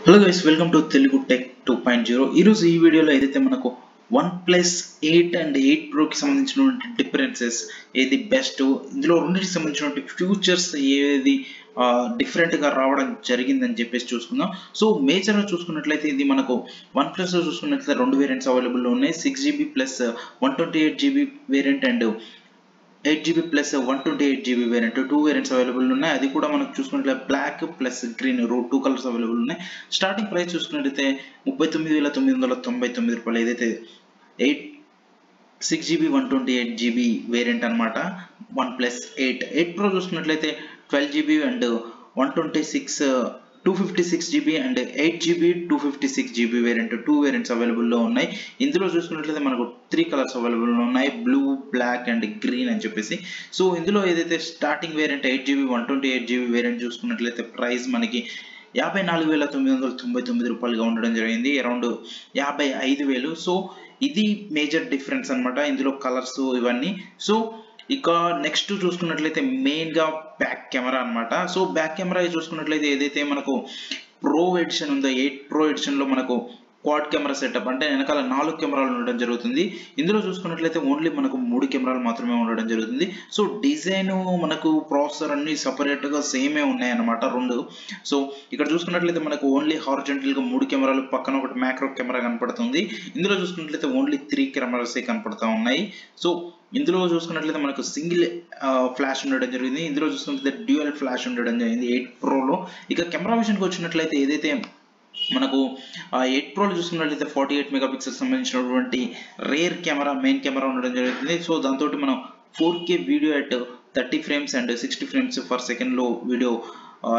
Hello guys, welcome to Telugu tech 2.0. ఈరోజు ఈ వీడియోలో ఏదైతే మనకు OnePlus 8 అండ్ 8 Pro కి సంబంధించినటువంటి డిఫరెన్సెస్ ఏది బెస్ట్, ఇందులో రెండింటికి సంబంధించినటువంటి ఫ్యూచర్స్ ఏది డిఫరెంట్గా రావడం జరిగిందని చెప్పేసి చూసుకుందాం. సో మేజర్గా చూసుకున్నట్లయితే ఇది మనకు OnePlusలో చూసుకున్నట్లయితే రెండు వేరియంట్స్ అవైలబుల్లో ఉన్నాయి. 6GB plus 128GB variant and 8GB plus 128GB variant, two variants available ఉన్నాయి. అది కూడా మనకు చూసుకున్నట్లయితే black plus green two colours available ఉన్నాయి. స్టార్టింగ్ ప్రైస్ చూసుకున్నట్లయితే 39,999 రూపాయలు ఏదైతే 6GB 128GB వేరియంట్ అనమాట. OnePlus 8 Pro చూసుకున్నట్లయితే 12GB and 256GB and 8GB 256GB variant, two variants అవైలబుల్లో ఉన్నాయి. ఇందులో చూసుకున్నట్లయితే మనకు త్రీ కలర్స్ అవైలబుల్ ఉన్నాయి, బ్లూ, బ్లాక్ అండ్ గ్రీన్ అని చెప్పేసి. సో ఇందులో ఏదైతే starting variant 8GB 128GB variant చూసుకున్నట్లయితే ప్రైస్ మనకి 54,999 రూపాయలుగా ఉండడం జరిగింది, అరౌండ్ 55,000. సో ఇది మేజర్ డిఫరెన్స్ అనమాట ఇందులో కలర్స్ ఇవన్నీ. సో ఇక నెక్స్ట్ చూసుకున్నట్లయితే మెయిన్గా బ్యాక్ కెమెరా అనమాట. సో బ్యాక్ కెమెరా చూసుకున్నట్లయితే ఏదైతే మనకు ప్రో ఎడిషన్ ఉందో 8 Pro ఎడిషన్లో మనకు క్వాడ్ కెమెరా సెటప్ అంటే వెనకాల 4 కెమెరాలు ఉండడం జరుగుతుంది. ఇందులో చూసుకున్నట్లయితే ఓన్లీ మనకు 3 కెమెరాలు మాత్రమే ఉండడం జరుగుతుంది. సో డిజైన్ మనకు ప్రాసెసర్ అన్ని సపరేట్గా సేమే ఉన్నాయన్నమాట రెండు. సో ఇక్కడ చూసుకున్నట్లయితే మనకు ఓన్లీ హారిజాంటల్గా 3 కెమెరాలు, పక్కన ఒకటి మ్యాక్రో కెమెరా కనపడుతుంది. ఇందులో చూసుకున్నట్లయితే ఓన్లీ 3 కెమెరాసే కనపడతా ఉన్నాయి. సో ఇందులో చూసుకున్నట్లయితే మనకు సింగిల్ ఫ్లాష్ ఉండడం జరిగింది, ఇందులో చూసుకున్నట్లయితే డ్యూయల్ ఫ్లాష్ ఉండడం జరిగింది 8 Proలో. ఇక కెమెరా విషయానికి వచ్చినట్లయితే ఏదైతే మనకు 8 Proలో చూసుకున్నట్లయితే 48 మెగాపిక్సెల్ సంబంధించినటువంటి రేర్ కెమెరా మెయిన్ కెమెరా ఉండడం జరుగుతుంది. సో దాంతో మనం 4K video at 30 frames and 60 frames per సెకండ్లో వీడియో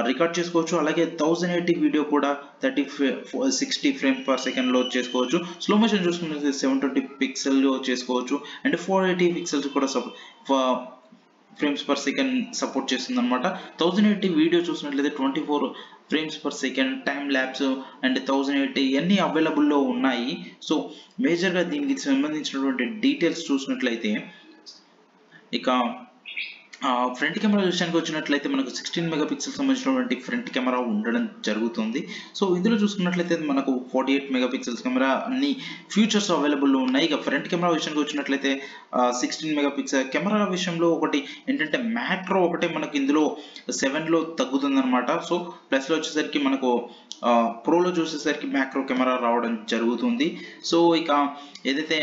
రికార్డ్ చేసుకోవచ్చు. అలాగే 1080 వీడియో కూడా 60 ఫ్రేమ్ పర్ సెకండ్లో చేసుకోవచ్చు. స్లో మోషన్ చూసుకున్నట్లయితే 720 పిక్సెల్లో చేసుకోవచ్చు అండ్ 480 పిక్సెల్స్ కూడా ఫ్రేమ్స్ పర్ సెకండ్ సపోర్ట్ చేస్తుంది అనమాట. 1080 వీడియో చూసినట్లయితే 24 frames per second, time lapse and 1080 ఇవన్నీ అవైలబుల్లో ఉన్నాయి. సో మేజర్గా దీనికి సంబంధించినటువంటి డీటెయిల్స్ చూసినట్లయితే ఇక ఫ్రంట్ కెమెరా విషయానికి వచ్చినట్లయితే మనకు 16 మెగాపిక్సెల్ సంబంధించినటువంటి ఫ్రంట్ కెమెరా ఉండడం జరుగుతుంది. సో ఇందులో చూసుకున్నట్లయితే మనకు 48 మెగాపిక్సెల్స్ కెమెరా అన్ని ఫీచర్స్ అవైలబుల్లో ఉన్నాయి. ఇక ఫ్రంట్ కెమెరా విషయానికి వచ్చినట్లయితే 16 మెగాపిక్సెల్ కెమెరా విషయంలో ఒకటి ఏంటంటే మ్యాక్రో ఒకటే మనకి ఇందులో 7లో తగ్గుతుంది అనమాట. సో ప్లస్లో వచ్చేసరికి మనకు ప్రోలో చూసేసరికి మ్యాక్రో కెమెరా రావడం జరుగుతుంది. సో ఇక ఏదైతే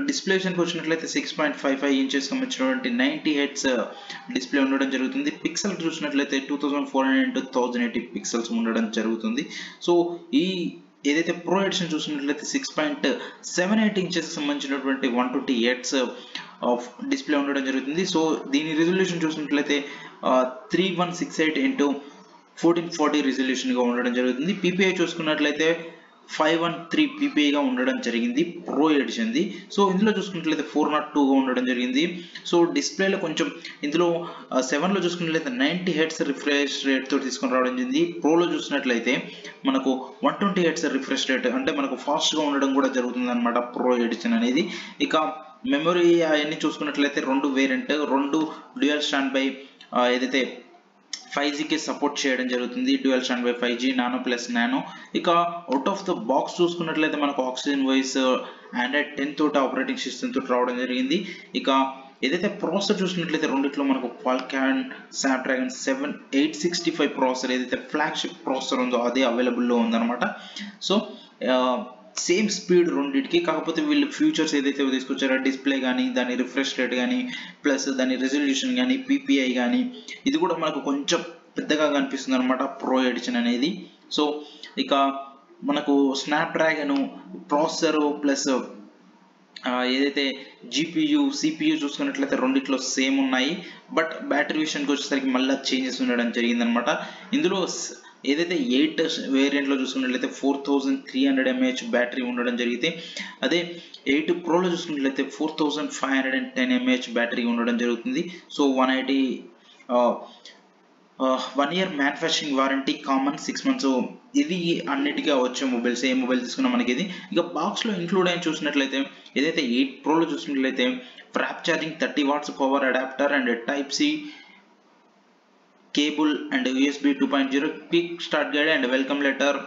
డిస్ప్లే విషయానికి వచ్చినట్లయితే 6.55 ఇంచెస్ సంబంధించినటువంటి 90Hz డిస్ప్లే ఉండడం జరుగుతుంది. పిక్సెల్ చూసినట్లయితే 2400 x 1080 పిక్సెల్స్ ఉండడం జరుగుతుంది. సో ఈ ఏదైతే ప్రో ఎడిషన్ చూసినట్లయితే 6.78 ఇంచెస్ సంబంధించినటువంటి 120Hz ఆఫ్ డిస్ప్లే ఉండడం జరుగుతుంది. సో దీని రిజల్యూషన్ చూసినట్లయితే 3168 x 1440 రిజల్యూషన్గా ఉండడం జరుగుతుంది. PPI చూసుకున్నట్లయితే 513 PPIగా ఉండడం జరిగింది ప్రో ఎడిషన్ది. సో ఇందులో చూసుకున్నట్లయితే 402గా ఉండడం జరిగింది. సో డిస్ప్లేలో కొంచెం ఇందులో 7లో చూసుకున్నట్లయితే 90Hz రిఫ్రెష్ రేట్తో తీసుకొని రావడం జరిగింది. ప్రోలో చూసినట్లయితే మనకు 120Hz రిఫ్రెష్ రేట్ అంటే మనకు ఫాస్ట్గా ఉండడం కూడా జరుగుతుంది అనమాట ప్రో ఎడిషన్ అనేది. ఇక మెమరీ అవన్నీ చూసుకున్నట్లయితే రెండు వేరియంట్, రెండు డ్యూయల్ స్టాండ్ బై ఏదైతే 5Gకి సపోర్ట్ చేయడం జరుగుతుంది, dual stand by 5G nano plus nano. ఇక అవుట్ ఆఫ్ ద బాక్స్ చూసుకున్నట్లయితే మనకు ఆక్సిజన్ వాయిస్ Android 10 తోటి ఆపరేటింగ్ సిస్టమ్ తోటి రావడం జరిగింది. ఇక ఏదైతే ప్రాసెసర్ చూసినట్లయితే రెండిట్లో మనకు Qualcomm Snapdragon 865 ప్రాసెసర్ ఏదైతే ఫ్లాగ్షిప్ ప్రాసెసర్ ఉందో అదే అవైలబుల్లో ఉందన్నమాట. సో సేమ్ స్పీడ్ రెండింటికి, కాకపోతే వీళ్ళు ఫ్యూచర్స్ ఏదైతే తీసుకొచ్చారో డిస్ప్లే కానీ, దాని రిఫ్రెష్ రేట్ కానీ, ప్లస్ దాని రెజల్యూషన్ కానీ, PPI కానీ ఇది కూడా మనకు కొంచెం పెద్దగా కనిపిస్తుంది అనమాట ప్రో ఎడిషన్ అనేది. సో ఇక మనకు స్నాప్డ్రాగన్ ప్రాసెసర్ ప్లస్ ఏదైతే GPU CPU చూసుకున్నట్లయితే రెండిట్లో సేమ్ ఉన్నాయి. బట్ బ్యాటరీ విషయానికి వచ్చేసరికి మళ్ళీ చేంజెస్ ఉండడం జరిగిందనమాట. ఇందులో ఏదైతే 8 వేరియంట్లో చూసుకున్నట్లయితే 4300 mAh బ్యాటరీ ఉండడం జరిగితే, అదే 8 Proలో చూసుకున్నట్లయితే 4510 mAh బ్యాటరీ ఉండడం జరుగుతుంది. So 1 year manufacturing warranty, common 6 months. ఇది అన్నిటిగా వచ్చే మొబైల్స్, ఏ మొబైల్ తీసుకున్నా మనకి ఇది. ఇక బాక్స్లో ఇంక్లూడ్ అయిన చూసినట్లయితే ఏదైతే 8 Proలో చూసినట్లయితే warp charging, 30 watts power adapter and Type-C cable and USB 2.0, quick start guide and welcome letter,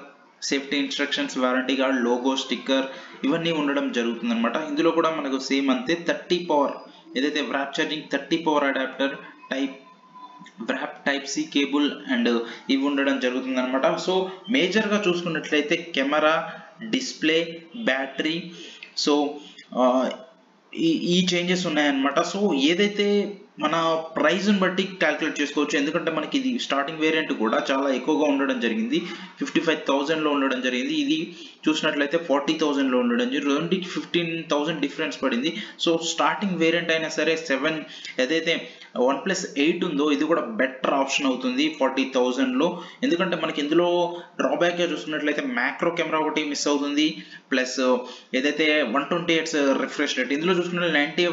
safety instructions, warranty card, logo, sticker ఇవన్నీ ఉండడం జరుగుతుంది అనమాట. ఇందులో కూడా మనకు సేమ్ అంతే 30 పవర్ ఏదైతే warp charging 30 power adapter warp type C cable and ఇవి ఉండడం జరుగుతుంది అనమాట. సో మేజర్గా చూసుకున్నట్లయితే కెమెరా, డిస్ప్లే, బ్యాటరీ, సో ఈ చేంజెస్ ఉన్నాయన్నమాట. సో ఏదైతే మన ప్రైస్ని బట్టి క్యాలిక్యులేట్ చేసుకోవచ్చు, ఎందుకంటే మనకి ఇది స్టార్టింగ్ వేరియంట్ కూడా చాలా ఎక్కువగా ఉండడం జరిగింది, 55,000లో ఉండడం జరిగింది. ఇది చూసినట్లయితే 40,000లో ఉండడం జరిగింది. రెండుకి 15,000 డిఫరెన్స్ పడింది. సో స్టార్టింగ్ వేరియంట్ అయినా సరే 7 ఏదైతే OnePlus 8 ఉందో ఇది కూడా బెటర్ ఆప్షన్ అవుతుంది 40,000లో. ఎందుకంటే మనకి ఇందులో డ్రాబ్యాక్గా చూసుకున్నట్లయితే మ్యాక్రో కెమెరా ఒకటి మిస్ అవుతుంది, ప్లస్ ఏదైతే 120 Hz రిఫ్రెష్ రేట్, ఇందులో చూసుకుంటే 90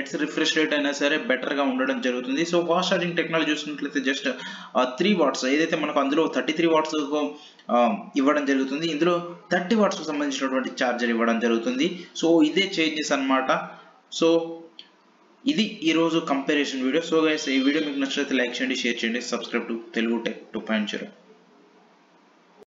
Hz రిఫ్రెష్ రేట్ అయినా సరే బెటర్గా ఉండడం జరుగుతుంది. సో ఫాస్ట్ ఛార్జింగ్ టెక్నాలజీ చూసుకున్నట్లయితే జస్ట్ 3 వాట్స్ ఏదైతే మనకు అందులో 33 వాట్స్ ఇవ్వడం జరుగుతుంది, ఇందులో 30 వాట్స్కి సంబంధించినటువంటి ఛార్జర్ ఇవ్వడం జరుగుతుంది. సో ఇదే చేంజెస్ అన్నమాట. సో ఇది ఈరోజు కంపారిజన్ వీడియో. సో గైస్, ఈ వీడియో మీకు నచ్చినట్లయితే లైక్ చేయండి, షేర్ చేయండి, సబ్స్క్రైబ్ టు తెలుగు టెక్ 2.0.